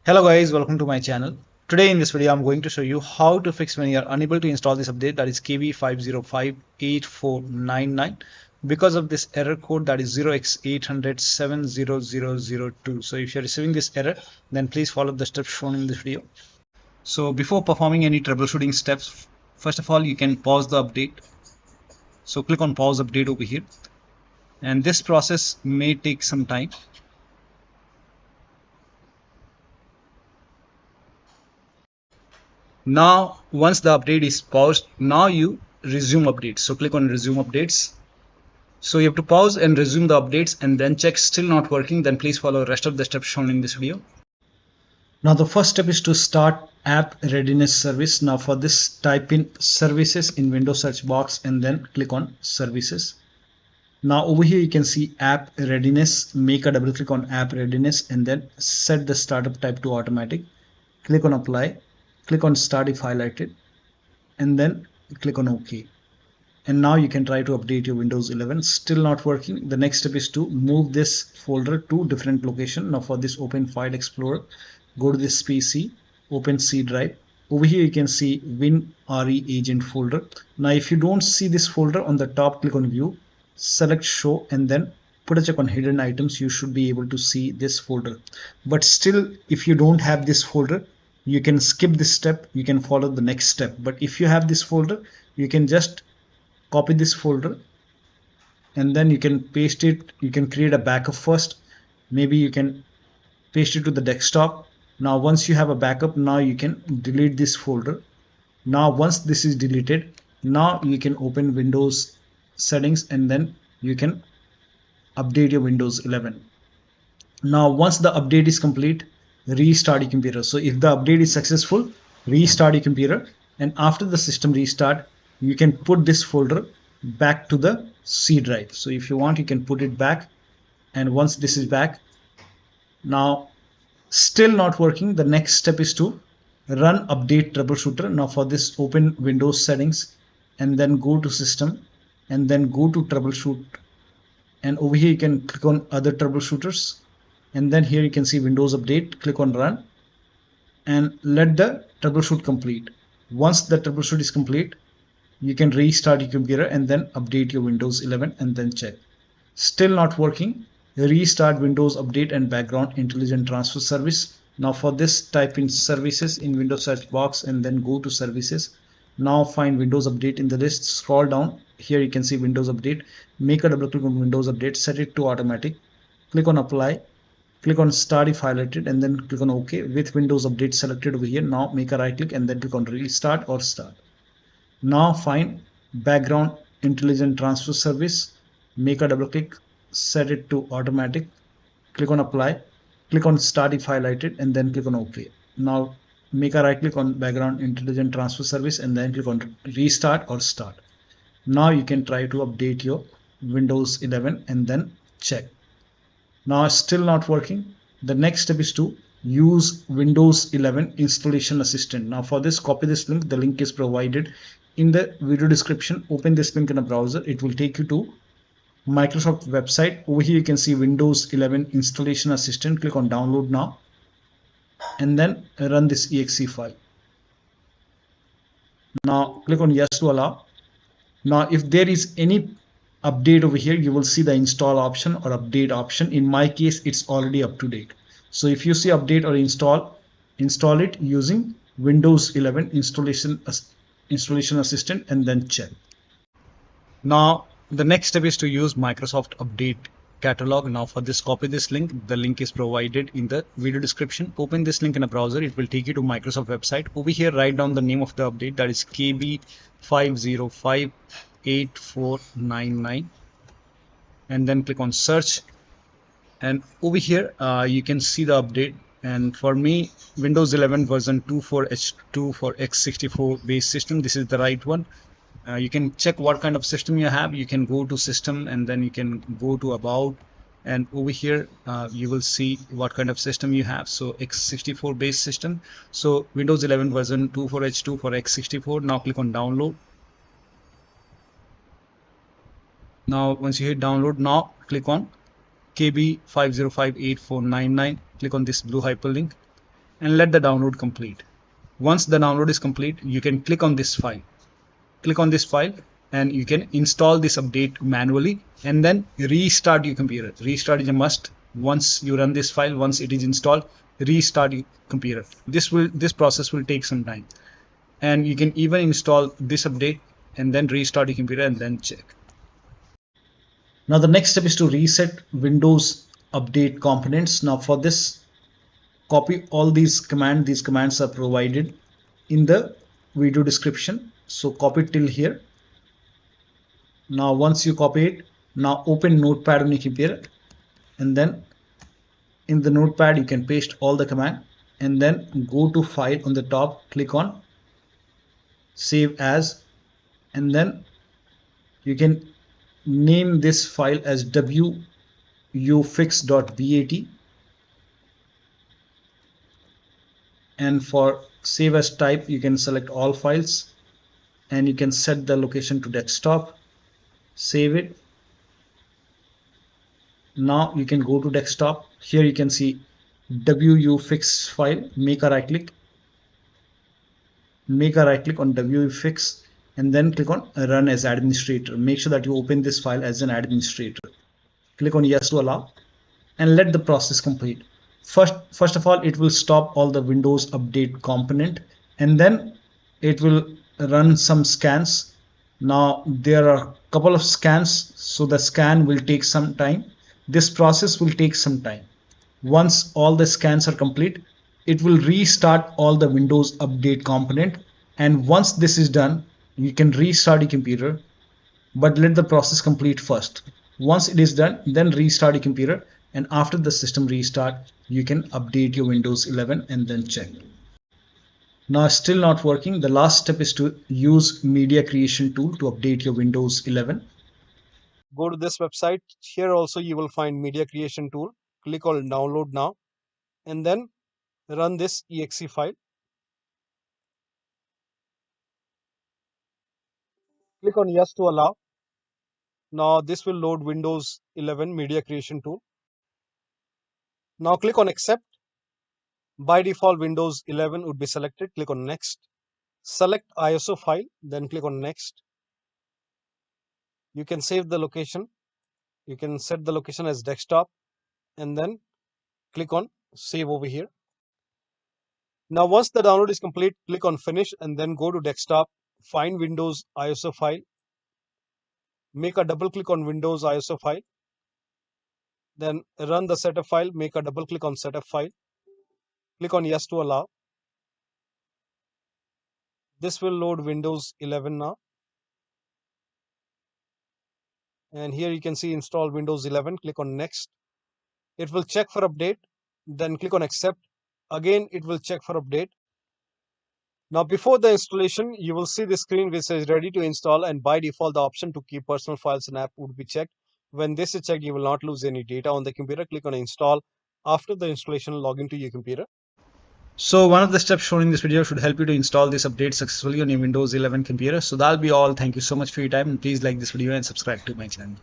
Hello guys, welcome to my channel. Today in this video I'm going to show you how to fix when you are unable to install this update, that is KB5058499, because of this error code, that is 0x80070002. So if you're receiving this error, then please follow the steps shown in this video. So before performing any troubleshooting steps, first of all you can pause the update. So click on pause update over here, and this process may take some time. Now once the update is paused, now you resume updates. So click on resume updates. So you have to pause and resume the updates and then check still not working, then please follow the rest of the steps shown in this video. Now the first step is to start app readiness service. Now for this, type in services in Windows search box and then click on services. Now over here you can see app readiness. Make a double click on app readiness and then set the startup type to automatic. Click on apply. Click on start if highlighted and then click on OK. And now you can try to update your Windows 11. Still not working. The next step is to move this folder to different location. Now for this, open File Explorer, go to this PC, open C drive. Over here you can see WinREAgent folder. Now if you don't see this folder on the top, click on View, select Show and then put a check on hidden items. You should be able to see this folder. But still, if you don't have this folder, you can skip this step, you can follow the next step. But if you have this folder, you can just copy this folder and then you can paste it. You can create a backup first. Maybe you can paste it to the desktop. Now once you have a backup, now you can delete this folder. Now once this is deleted, now you can open Windows settings and then you can update your Windows 11. Now once the update is complete, restart your computer. So if the update is successful, restart your computer, and after the system restart, you can put this folder back to the C drive. So if you want, you can put it back, and once this is back, now still not working, the next step is to run update troubleshooter. Now for this, open Windows settings and then go to system and then go to troubleshoot, and over here you can click on other troubleshooters. And then here you can see Windows Update. Click on Run and let the troubleshoot complete. Once the troubleshoot is complete, you can restart your computer and then update your Windows 11 and then check. Still not working, restart Windows Update and Background Intelligent Transfer Service. Now for this, type in services in Windows search box and then go to services. Now find Windows Update in the list, scroll down. Here you can see Windows Update. Make a double click on Windows Update, set it to automatic. Click on apply. Click on start if highlighted and then click on OK with Windows Update selected over here. Now make a right click and then click on restart or start. Now find background intelligent transfer service. Make a double click, set it to automatic. Click on apply. Click on start if highlighted and then click on OK. Now make a right click on background intelligent transfer service and then click on restart or start. Now you can try to update your Windows 11 and then check. Now still not working. The next step is to use Windows 11 installation assistant. Now for this, copy this link. The link is provided in the video description. Open this link in a browser. It will take you to Microsoft website. Over here you can see Windows 11 installation assistant. Click on download now and then run this exe file. Now click on yes to allow. Now if there is any update over here, you will see the install option or update option. In my case, it's already up to date. So if you see update or install it using Windows 11 installation assistant and then check. Now the next step is to use Microsoft Update Catalog. Now for this, copy this link. The link is provided in the video description. Open this link in a browser. It will take you to Microsoft website. Over here, write down the name of the update, that is KB5058499, and then click on search. And over here you can see the update, and for me, Windows 11 version 24H2 for x64 based system. This is the right one. You can check what kind of system you have. You can go to system and then you can go to about, and over here you will see what kind of system you have. So x64 based system, so Windows 11 version 24H2 for x64. Now click on download. Now once you hit download, now click on KB5058499. Click on this blue hyperlink and let the download complete. Once the download is complete, you can click on this file. Click on this file and you can install this update manually and then restart your computer. Restart is a must. Once you run this file, once it is installed, restart your computer. This process will take some time. And you can even install this update and then restart your computer and then check. Now the next step is to reset Windows update components. Now for this, copy all these commands. These commands are provided in the video description. So copy it till here. Now once you copy it, now open Notepad on your computer, and then in the Notepad you can paste all the command and then go to File on the top, click on Save As, and then you can name this file as wuauserv.bat, and for save as type you can select all files and you can set the location to desktop. Save it. Now you can go to desktop. Here you can see wuauserv file. Make a right click on wuauserv and then click on Run as administrator. Make sure that you open this file as an administrator. Click on Yes to allow and let the process complete. First of all, it will stop all the Windows update component and then it will run some scans. Now there are a couple of scans, so the scan will take some time. This process will take some time. Once all the scans are complete, it will restart all the Windows update component, and once this is done, you can restart your computer, but let the process complete first. Once it is done, then restart your computer, and after the system restart, you can update your Windows 11 and then check. Now still not working. The last step is to use media creation tool to update your Windows 11. Go to this website. Here also you will find media creation tool. Click on download now and then run this exe file. Click on yes to allow. Now this will load Windows 11 media creation tool. Now click on accept. By default Windows 11 would be selected. Click on next. Select ISO file, then click on next. You can save the location. You can set the location as desktop and then click on save over here. Now once the download is complete, click on finish and then go to desktop, find Windows ISO file, make a double click on Windows ISO file, then run the setup file, make a double click on setup file, click on yes to allow. This will load Windows 11 now. And here you can see install Windows 11, click on next. It will check for update, then click on accept. Again, it will check for update. Now before the installation, you will see the screen which says ready to install, and by default the option to keep personal files and app would be checked. When this is checked, you will not lose any data on the computer. Click on install. After the installation, log into your computer. So one of the steps shown in this video should help you to install this update successfully on your Windows 11 computer. So that'll be all. Thank you so much for your time, and please like this video and subscribe to my channel.